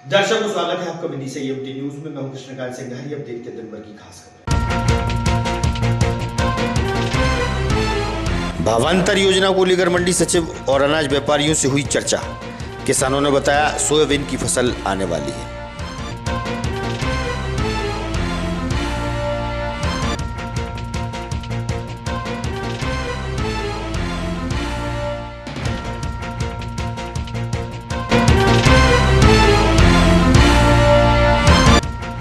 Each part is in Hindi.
दर्शकों को स्वागत है आपका विधि से एमटी न्यूज में। मैं हूं कृष्णकांत सिंघारी। अब देखते हैं दिन भर की खास खबर। भावांतर योजना को लेकर मंडी सचिव और अनाज व्यापारियों से हुई चर्चा। किसानों ने बताया सोयाबीन की फसल आने वाली है।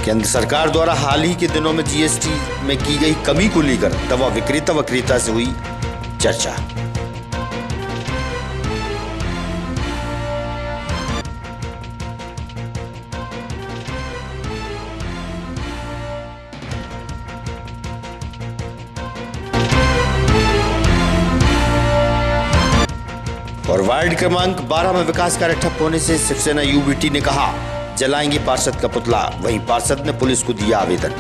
केंद्र सरकार द्वारा हाल ही के दिनों में जीएसटी में की गई कमी को लेकर दवा विक्रेता व क्रेता से हुई चर्चा। और वार्ड क्रमांक 12 में विकास कार्य ठप होने से शिवसेना यूबीटी ने कहा जलाएंगे पार्षद का पुतला। वहीं पार्षद ने पुलिस को दिया आवेदन।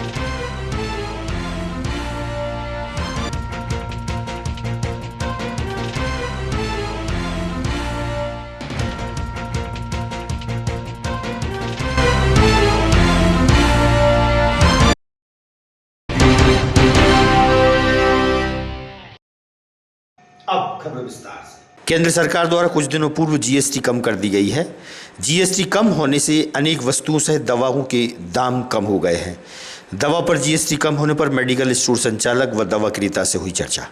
अब खबर विस्तार से। केंद्र सरकार द्वारा कुछ दिनों पूर्व जीएसटी कम कर दी गई है। जीएसटी कम होने से अनेक वस्तुओं सहित दवाओं के दाम कम हो गए हैं। दवा पर जीएसटी कम होने पर मेडिकल स्टोर संचालक व दवा क्रेता से हुई चर्चा।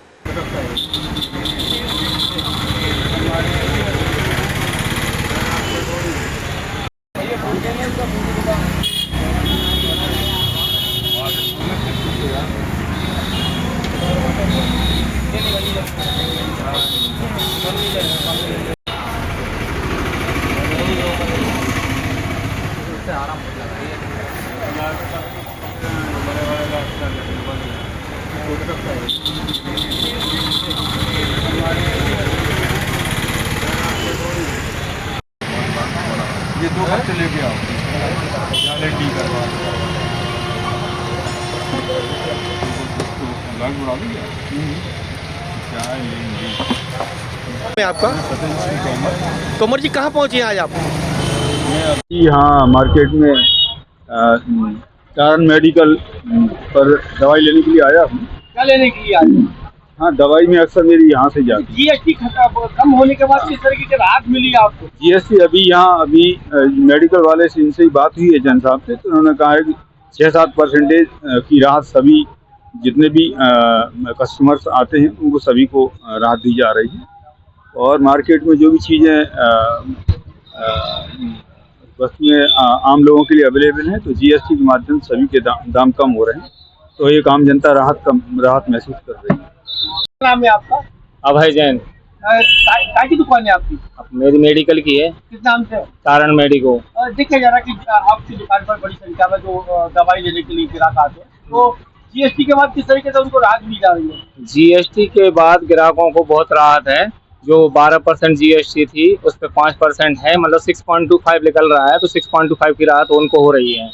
ये 2 खर्चे लेके आओ, डी करवा में आपका तोमर जी कहाँ पहुँचे आज आप? जी हाँ, मार्केट में चारण मेडिकल पर दवाई लेने के लिए आया हूँ। क्या लेने के लिए आज? हाँ, दवाई में अक्सर मेरी यहाँ से जाती है। जीएसटी कम होने के बाद किस तरीके की राहत मिली आपको? जीएसटी अभी मेडिकल वाले से इनसे ही बात हुई है जन साहब से, तो उन्होंने कहा है कि 6-7% की राहत सभी जितने भी कस्टमर्स आते हैं उनको सभी को राहत दी जा रही है। और मार्केट में जो भी चीज़ें वस्तुएँ आम लोगों के लिए अवेलेबल हैं, तो जीएसटी के माध्यम से सभी के दाम कम हो रहे हैं, तो एक आम जनता राहत महसूस कर रही है। क्या नाम है आपका? अभय जैन। काय की दुकान है आपकी? मेरी मेडिकल की है। किस नाम से? कारण मेडिको। देखा जा रहा है कि आपकी दुकान पर बड़ी संख्या में जो दवाई लेने के लिए ग्राहक आते हैं, तो जीएसटी के बाद किस तरीके से उनको राहत मिल जा रही है? जीएसटी के बाद ग्राहकों को बहुत राहत है। जो 12% जीएसटी थी उस पर 5% है, मतलब 6.25 निकल रहा है, तो 6.25 की राहत उनको हो रही है।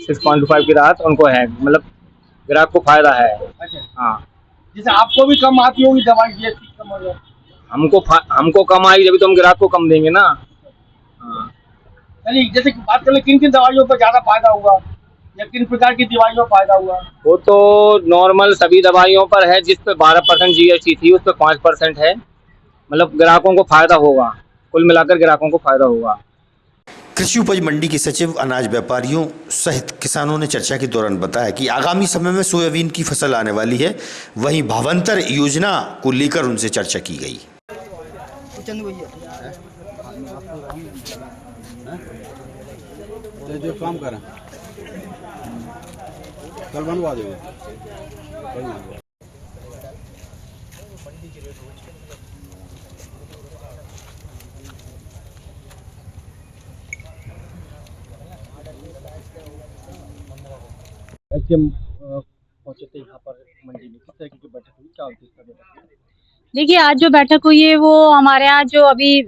6.25 की राहत उनको है, मतलब ग्राहक को फायदा है। अच्छा, हाँ, जैसे आपको भी कम आती होगी दवाई, जीएसटी कम हो जाए। हमको कम आई जब तो हम ग्राहक को कम देंगे ना। हाँ, चलिए, जैसे बात कर ले किन किन दवाइयों पर ज्यादा फायदा हुआ या किन प्रकार की दवाइयों पर फायदा हुआ? वो तो नॉर्मल सभी दवाइयों पर है। जिस पे 12% जीएसटी थी उस पर 5% है, मतलब ग्राहकों को फायदा होगा। कुल मिलाकर ग्राहकों को फायदा होगा। कृषि उपज मंडी के सचिव अनाज व्यापारियों सहित किसानों ने चर्चा के दौरान बताया कि आगामी समय में सोयाबीन की फसल आने वाली है। वहीं भावांतर योजना को लेकर उनसे चर्चा की गई। जो काम करें कल बनवा देंगे। पहुंचे थे यहाँ पर मंडी में, किस तरीके की बैठक हुई, क्या उद्देश्य था बैठक? देखिए, आज जो बैठक हुई है वो हमारे यहाँ जो अभी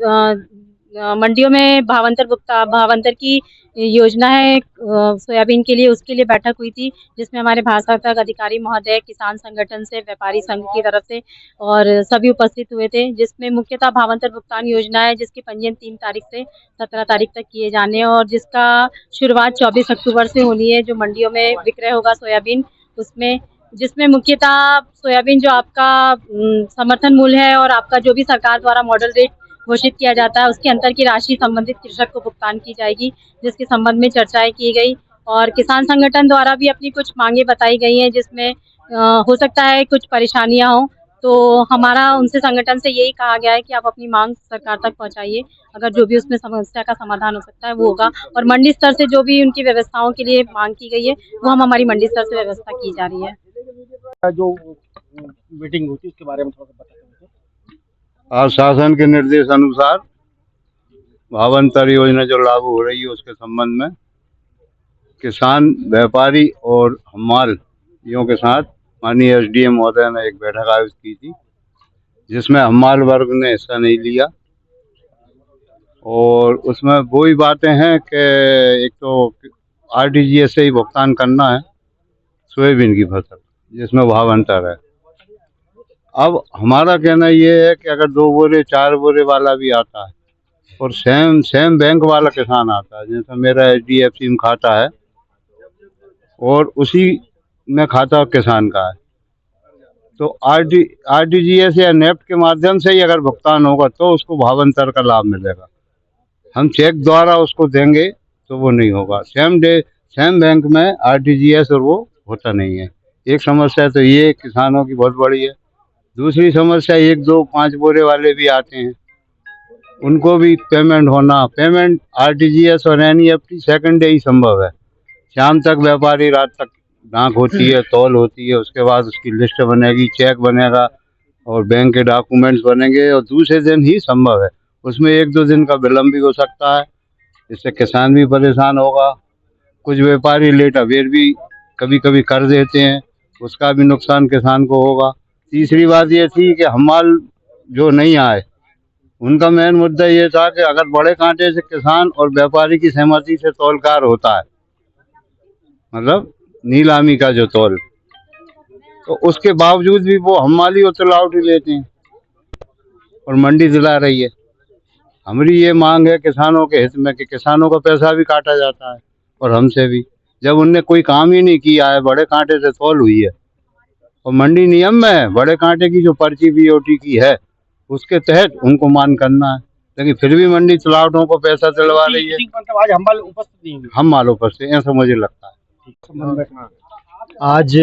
मंडियों में भावांतर की योजना है सोयाबीन के लिए, उसके लिए बैठक हुई थी, जिसमें हमारे भाषातक अधिकारी महोदय, किसान संगठन से, व्यापारी संघ की तरफ से और सभी उपस्थित हुए थे, जिसमें मुख्यतः भावांतर भुगतान योजना है, जिसकी पंजीयन 3 तारीख से 17 तारीख तक किए जाने हैं और जिसका शुरुआत 24 अक्टूबर से होनी है, जो मंडियों में विक्रय होगा सोयाबीन उसमें, जिसमें मुख्यतः सोयाबीन जो आपका समर्थन मूल्य है और आपका जो भी सरकार द्वारा मॉडल रेट घोषित किया जाता है, उसके अंतर की राशि संबंधित कृषक को भुगतान की जाएगी, जिसके संबंध में चर्चाएं की गई और किसान संगठन द्वारा भी अपनी कुछ मांगे बताई गई हैं, जिसमें हो सकता है कुछ परेशानियां हो, तो हमारा उनसे संगठन से यही कहा गया है कि आप अपनी मांग सरकार तक पहुंचाइए, अगर जो भी उसमें समस्या का समाधान हो सकता है वो होगा और मंडी स्तर से जो भी उनकी व्यवस्थाओं के लिए मांग की गई है वो हम हमारी मंडी स्तर से व्यवस्था की जा रही है। जो मीटिंग होती है उसके बारे में थोड़ा सा बताएं। आज शासन के निर्देश अनुसार भावांतर योजना जो लागू हो रही है उसके संबंध में किसान, व्यापारी और हम्मालियों के साथ माननीय एसडीएम महोदय ने एक बैठक आयोजित की थी, जिसमें हम्माल वर्ग ने हिस्सा नहीं लिया और उसमें वो ही बातें हैं कि एक तो आरटीजीएस से ही भुगतान करना है सोयाबीन की फसल, जिसमें भावांतर है। अब हमारा कहना ये है कि अगर 2 बोरे 4 बोरे वाला भी आता है और सेम बैंक वाला किसान आता है, जैसे मेरा HDFC में खाता है और उसी में खाता किसान का है, तो आरटीजीएस या नेफ्ट के माध्यम से ही अगर भुगतान होगा तो उसको भावांतर का लाभ मिलेगा। हम चेक द्वारा उसको देंगे तो वो नहीं होगा। सेम बैंक में आरटीजीएस और वो होता नहीं है। एक समस्या तो ये किसानों की बहुत बड़ी है। दूसरी समस्या 1, 2, 5 बोरे वाले भी आते हैं, उनको भी पेमेंट आरटीजीएस और एनईएफटी सेकंड डे ही संभव है। शाम तक व्यापारी, रात तक डाक होती है, तौल होती है, उसके बाद उसकी लिस्ट बनेगी, चेक बनेगा और बैंक के डॉक्यूमेंट्स बनेंगे और दूसरे दिन ही संभव है। उसमें 1-2 दिन का विलम्ब भी हो सकता है, इससे किसान भी परेशान होगा। कुछ व्यापारी लेट अवेयर भी कभी कभी कर देते हैं, उसका भी नुकसान किसान को होगा। तीसरी बात ये थी कि हम्माल जो नहीं आए, उनका मेन मुद्दा ये था कि अगर बड़े कांटे से किसान और व्यापारी की सहमति से तौलकार होता है, मतलब नीलामी का जो तौल, तो उसके बावजूद भी वो हम्माली और तुलावटी लेते हैं और मंडी दिला रही है। हमारी ये मांग है किसानों के हित में कि किसानों का पैसा भी काटा जाता है और हमसे भी, जब उनने कोई काम ही नहीं किया है, बड़े कांटे से तौल हुई है और मंडी नियम में बड़े कांटे की जो पर्ची बीओटी की है उसके तहत उनको मान करना है, लेकिन फिर भी मंडी तुलावटों को पैसा दिलवा रही है। मतलब आज हम्माल उपस्थित नहीं हुए। हम्माल उपस्थित, ऐसा मुझे लगता है। आज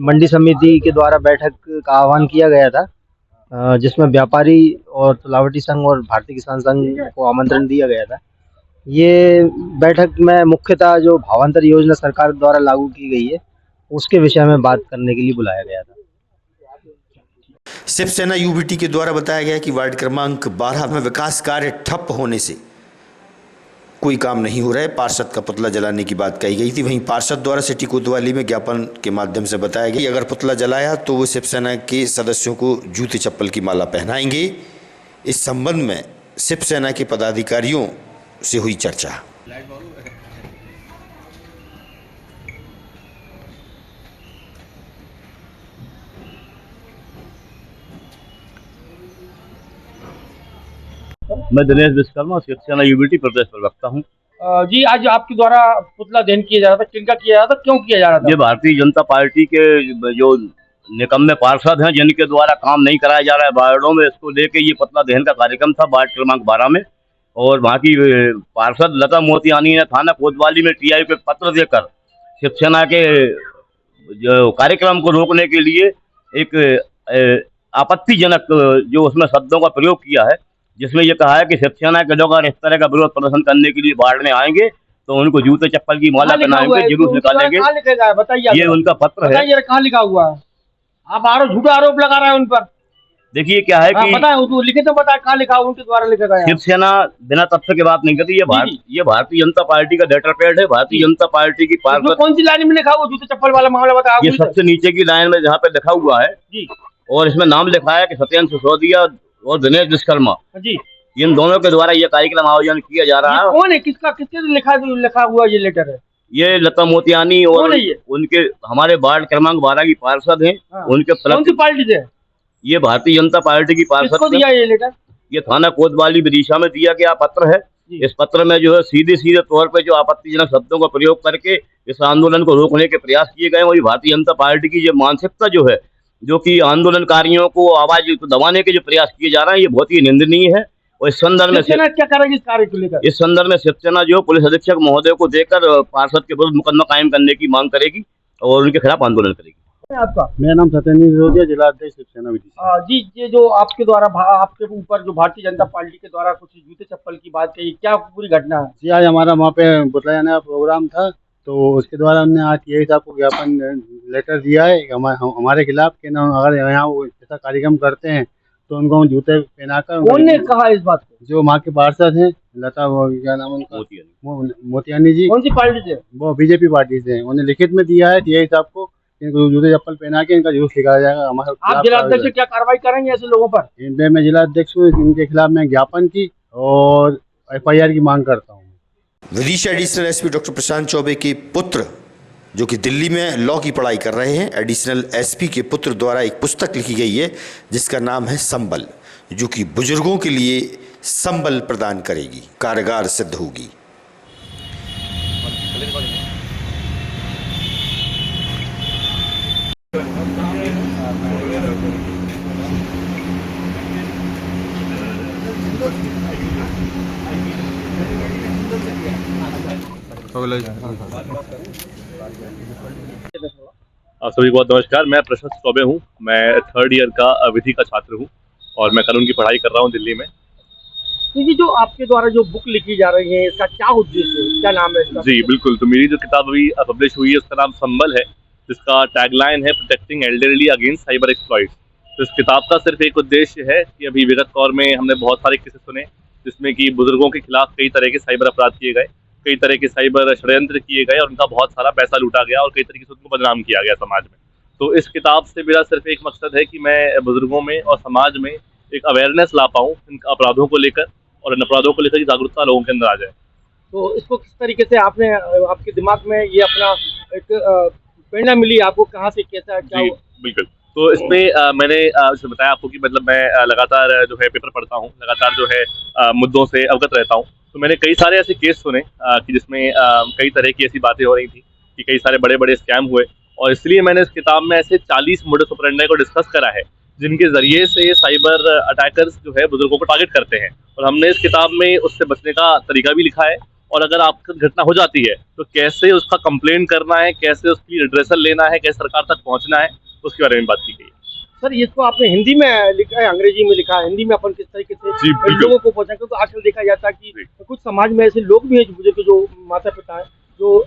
मंडी समिति के द्वारा बैठक का आह्वान किया गया था, जिसमें व्यापारी और तुलावटी संघ और भारतीय किसान संघ को आमंत्रण दिया गया था। ये बैठक में मुख्यतः जो भावांतर योजना सरकार द्वारा लागू की गई है उसके विषय में बात करने के लिए बुलाया गया था। शिवसेना यूबीटी के द्वारा बताया गया कि वार्ड क्रमांक 12 में विकास कार्य ठप होने से कोई काम नहीं हो रहा है। पार्षद का पुतला जलाने की बात कही गई थी। वहीं पार्षद द्वारा सिटी कोतवाली में ज्ञापन के माध्यम से बताया गया कि अगर पुतला जलाया तो वो शिवसेना के सदस्यों को जूते चप्पल की माला पहनाएंगे। इस संबंध में शिवसेना के पदाधिकारियों से हुई चर्चा। मैं दिनेश विश्वकर्मा, शिवसेना यूबीटी प्रदेश प्रवक्ता हूँ। जी, आज आपके द्वारा पुतला दहन किया जा रहा था, किनका किया जा रहा था, क्यों किया जा रहा था? ये भारतीय जनता पार्टी के जो निकम्मे पार्षद हैं, जिनके द्वारा काम नहीं कराया जा रहा है वार्डों में, इसको लेके ये पुतला दहन का कार्यक्रम था वार्ड क्रमांक 12 में। और वहाँ की पार्षद लता मोतियानी ने थाना कोतवाली में टीआई पे पत्र देकर शिवसेना के जो कार्यक्रम को रोकने के लिए एक आपत्तिजनक जो उसमें शब्दों का प्रयोग किया है, जिसमें ये कहा है कि शिवसेना के लोग अगर इस तरह का विरोध प्रदर्शन करने के लिए वार्ड में आएंगे तो उनको जूते चप्पल की माला पहनाएंगे, जुलूस निकालेंगे। बताइए, ये उनका पत्र है। कहाँ लिखा हुआ है? आप झूठा आरोप लगा रहे हैं उन पर। देखिए क्या है कि बताए, लिखे तो बताए कहाँ लिखा, उनके द्वारा लिखा गया। शिवसेना बिना तथ्य की बात नहीं करती। ये भारतीय जनता पार्टी का लेटर पैड है। भारतीय जनता पार्टी की पार्षद कौन सी लाइन में लिखा हुआ जूते चप्पल वाला मामला बताया? ये सबसे नीचे की लाइन में जहाँ पे लिखा हुआ है जी, और इसमें नाम लिखा है कि सत्येंद्र सिसोदिया और दिनेश विश्वकर्मा जी। इन दोनों के द्वारा ये कार्यक्रम आयोजन किया जा रहा है। कौन है, किसके लिखा हुआ ये लेटर है? ये लता मोतियानी और कौन है ये? उनके हमारे वार्ड क्रमांक 12 की पार्षद हैं। हाँ। उनके कौन सी पार्टी से? ये भारतीय जनता पार्टी की पार्षद। किसको दिया ये लेटर? ये थाना कोतवाली विदिशा में दिया गया पत्र है। इस पत्र में जो है सीधे तौर पे जो आपत्तिजनक शब्दों का प्रयोग करके इस आंदोलन को रोकने के प्रयास किए गए। वही भारतीय जनता पार्टी की जो मानसिकता जो है, जो कि आंदोलनकारियों को आवाज दबाने के जो प्रयास किए जा रहे हैं, ये बहुत ही निंदनीय है। और इस संदर्भ में क्या करेगी इस कार्य को लेकर? इस संदर्भ में शिवसेना जो पुलिस अधीक्षक महोदय को देकर पार्षद के विरुद्ध मुकदमा कायम करने की मांग करेगी और उनके खिलाफ आंदोलन करेगी। आपका? मेरा नाम सत्येंद्र सिसोदिया, जिला अध्यक्ष शिवसेना विदिशा। जी, ये जो आपके द्वारा आपके ऊपर जो भारतीय जनता पार्टी के द्वारा कुछ जूते चप्पल की बात कही, क्या पूरी घटना है? जी, आज हमारा वहाँ पे पुतला जलाने का प्रोग्राम था, तो उसके द्वारा हमने आज यही साहब को ज्ञापन लेटर दिया है हमारे खिलाफ कि ना अगर यहाँ वो ऐसा कार्यक्रम करते हैं तो उनको हम जूते पहनाकर। कौन ने कहा इस बात को? जो वहाँ के पार्षद हैं, लता क्या नाम उनका, मोतियानी जी। कौन सी पार्टी से? वो बीजेपी पार्टी से। उन्हें लिखित में दिया है यही साहब को, इनको जूते चप्पल पहना के इनका जुलूस निकाला जाएगा। हमारे आप जिला अध्यक्ष क्या कार्रवाई करेंगे ऐसे लोगों पर? मैं जिला अध्यक्ष हूँ, इनके खिलाफ मैं ज्ञापन की और FIR की मांग करता हूँ। विदिशा एडिशनल एसपी डॉक्टर प्रशांत चौबे के पुत्र, जो कि दिल्ली में लॉ की पढ़ाई कर रहे हैं, एडिशनल एसपी के पुत्र द्वारा एक पुस्तक लिखी गई है जिसका नाम है संबल, जो कि बुजुर्गों के लिए संबल प्रदान करेगी, कारगर सिद्ध होगी। आप सभी को बहुत नमस्कार। मैं प्रशांत चौबे हूँ। मैं 3rd ईयर का विधि का छात्र हूँ और मैं कानून की पढ़ाई कर रहा हूँ दिल्ली में। तो ये जो आपके द्वारा जो बुक लिखी जा रही है, इसका क्या उद्देश्य है, क्या नाम है इसका? जी बिल्कुल, तो मेरी जो किताब अभी पब्लिश हुई है उसका नाम संबल है, जिसका टैगलाइन है protecting elderly against cyber exploits. तो इस किताब का सिर्फ एक उद्देश्य है कि अभी विगत दौर में हमने बहुत सारे किस्से सुने जिसमें कि बुजुर्गों के खिलाफ कई तरह के साइबर अपराध किए गए, कई तरह के साइबर षड्यंत्र किए गए और उनका बहुत सारा पैसा लूटा गया और कई तरीके से उनको बदनाम किया गया समाज में। तो इस किताब से मेरा सिर्फ एक मकसद है कि मैं बुजुर्गों में और समाज में एक अवेयरनेस ला पाऊँ इन अपराधों को लेकर और इन अपराधों को लेकर जागरूकता लोगों के अंदर आ जाए। तो इसको किस तरीके से आपने आपके दिमाग में ये अपना एक प्रेरणा मिली आपको, कहाँ से, कैसा, क्या? बिल्कुल, तो इसमें मैंने बताया आपको कि मतलब मैं लगातार जो है पेपर पढ़ता हूँ, लगातार जो है मुद्दों से अवगत रहता हूँ। तो मैंने कई सारे ऐसे केस सुने कि जिसमें कई तरह की ऐसी बातें हो रही थी कि कई सारे बड़े बड़े स्कैम हुए और इसलिए मैंने इस किताब में ऐसे 40 मोडस ऑपरेंडी को डिस्कस करा है जिनके जरिए से साइबर अटैकर्स जो है बुजुर्गों को टारगेट करते हैं। और हमने इस किताब में उससे बचने का तरीका भी लिखा है और अगर आपकी घटना हो जाती है तो कैसे उसका कंप्लेन करना है, कैसे उसकी रिड्रेसल लेना है, कैसे सरकार तक पहुंचना है, उसके बारे में बात की गई है। सर, इसको आपने हिंदी में लिखा है, अंग्रेजी में लिखा है? हिंदी में अपन किस तरीके से लोगों को पहुंचाएं? क्योंकि आजकल देखा जाता है कि कुछ समाज में ऐसे लोग भी हैं बुजुर्ग, जो माता पिता है, जो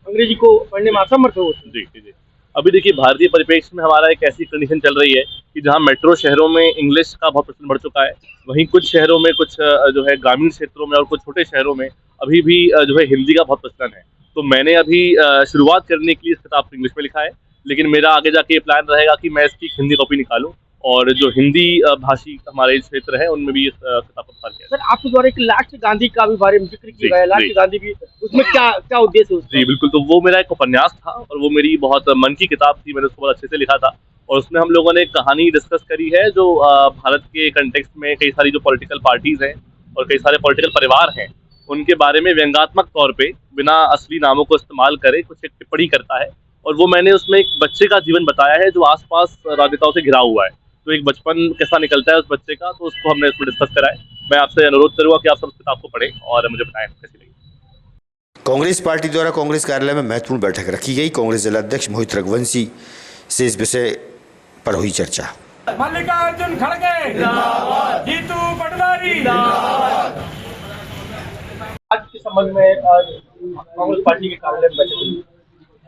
अंग्रेजी को पढ़ने में असमर्थ होते हैं। जी, अभी देखिए भारतीय परिप्रेक्ष्य में हमारा एक ऐसी कंडीशन चल रही है कि जहाँ मेट्रो शहरों में इंग्लिश का बहुत प्रचलन बढ़ चुका है, वहीं कुछ शहरों में, कुछ जो है ग्रामीण क्षेत्रों में और कुछ छोटे शहरों में अभी भी जो है हिंदी का बहुत प्रचलन है। तो मैंने अभी शुरुआत करने के लिए इस किताब को इंग्लिश में लिखा है, लेकिन मेरा आगे जाके ये प्लान रहेगा कि मैं इसकी हिंदी कॉपी निकालूं और जो हिंदी भाषी हमारे क्षेत्र है उनमें भी इस किताब को प्रसार किया। सर, आपके द्वारा एक लास्ट गांधी का भी बारे में जिक्र किया गया, लास्ट गांधी भी, उसमें क्या उद्देश्य है? जी बिल्कुल, तो वो मेरा एक उपन्यास था और वो मेरी बहुत मन की किताब थी, मैंने उसको बहुत अच्छे से लिखा था और उसमें हम लोगों ने कहानी डिस्कस करी है जो भारत के कंटेक्स्ट में कई सारी जो पॉलिटिकल पार्टीज हैं और कई सारे पॉलिटिकल परिवार हैं उनके बारे में व्यंग्यात्मक तौर पे बिना असली नामों को इस्तेमाल करे कुछ एक टिप्पणी करता है और वो मैंने उसमें एक बच्चे का जीवन बताया है जो आसपास राजनेताओं से घिरा हुआ है। तो एक बचपन कैसा निकलता है उस बच्चे का, तो उसको हमने इसमें डिस्कस करा है। मैं आपसे अनुरोध करूँगा कि आप सब किताब को पढ़ें और मुझे बताएं कैसी लगी। कांग्रेस पार्टी द्वारा कांग्रेस कार्यालय में महत्वपूर्ण बैठक रखी गई। कांग्रेस जिलाध्यक्ष मोहित रघुवंशी से इस विषय पर हुई चर्चा। मल्लिकार्जुन खड़गे जिंदाबाद, जीतू पटवारी जिंदाबाद। आज के संबंध में कांग्रेस पार्टी के कार्यालय में बैठक हुई।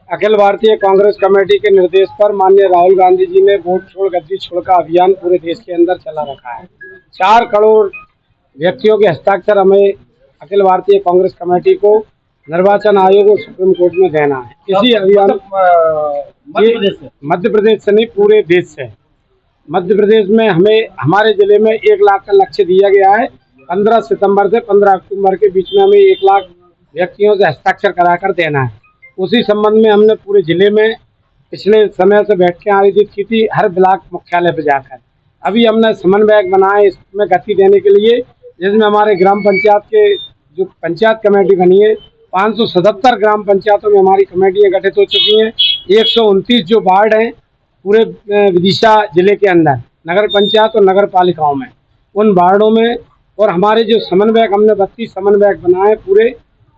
अखिल भारतीय कांग्रेस कमेटी के निर्देश पर माननीय राहुल गांधी जी ने वोट छोड़ गद्दी छोड़ का अभियान पूरे देश के अंदर चला रखा है। 4 करोड़ व्यक्तियों के हस्ताक्षर हमें अखिल भारतीय कांग्रेस कमेटी को निर्वाचन आयोग और सुप्रीम कोर्ट में देना है। इसी अभियान मध्य प्रदेश से नहीं, पूरे देश से। मध्य प्रदेश में हमें हमारे जिले में 1 लाख का लक्ष्य दिया गया है 15 सितंबर से 15 अक्टूबर के बीच में हमें 1 लाख व्यक्तियों से हस्ताक्षर कराकर देना है। उसी संबंध में हमने पूरे जिले में पिछले समय से बैठकें आयोजित की थी, हर ब्लॉक मुख्यालय पर जाकर। अभी हमने समन्वयक बनाए इसमें गति देने के लिए, जिसमें हमारे ग्राम पंचायत के जो पंचायत कमेटी बनी है, 577 ग्राम पंचायतों में हमारी कमेटियाँ गठित हो चुकी हैं। 129 जो वार्ड हैं पूरे विदिशा जिले के अंदर नगर पंचायत और नगर पालिकाओं में, उन वार्डों में, और हमारे जो समन्वयक हमने 32 समन्वयक बनाए पूरे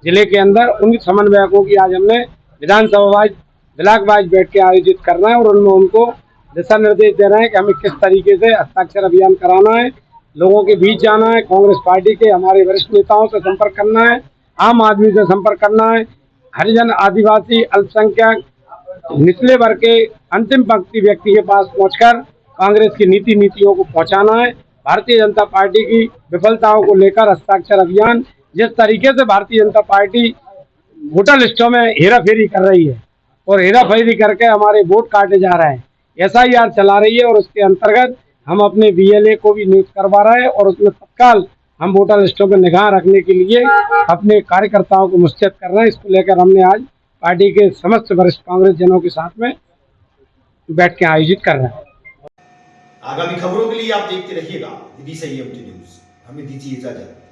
जिले के अंदर, उन समन्वयकों की आज हमने विधानसभा वाइज ब्लॉक वाइज बैठ के आयोजित करना है और उनमें उनको दिशा निर्देश दे रहे हैं कि हमें किस तरीके से हस्ताक्षर अभियान कराना है, लोगों के बीच जाना है, कांग्रेस पार्टी के हमारे वरिष्ठ नेताओं से संपर्क करना है, आम आदमी से संपर्क करना है, हरिजन, आदिवासी, अल्पसंख्यक, निचले वर्ग के अंतिम पंक्ति व्यक्ति के पास पहुंचकर कांग्रेस की नीतियों को पहुंचाना है। भारतीय जनता पार्टी की विफलताओं को लेकर हस्ताक्षर अभियान, जिस तरीके से भारतीय जनता पार्टी वोटर लिस्टों में हेराफेरी कर रही है और हेराफेरी करके हमारे वोट काटे जा रहे हैं, SIR चला रही है और उसके अंतर्गत हम अपने BLA को भी नियुक्त करवा रहे हैं और उसमें तत्काल हम वोटर लिस्टों पर निगाह रखने के लिए अपने कार्यकर्ताओं को मुस्तैद कर रहे हैं। इसको लेकर हमने आज पार्टी के समस्त वरिष्ठ कांग्रेस जनों के साथ में बैठ के आयोजित कर रहे हैं। आगामी खबरों के लिए आप देखते रहिएगा विदिशा EMT न्यूज। हमें दीजिए इजाजत।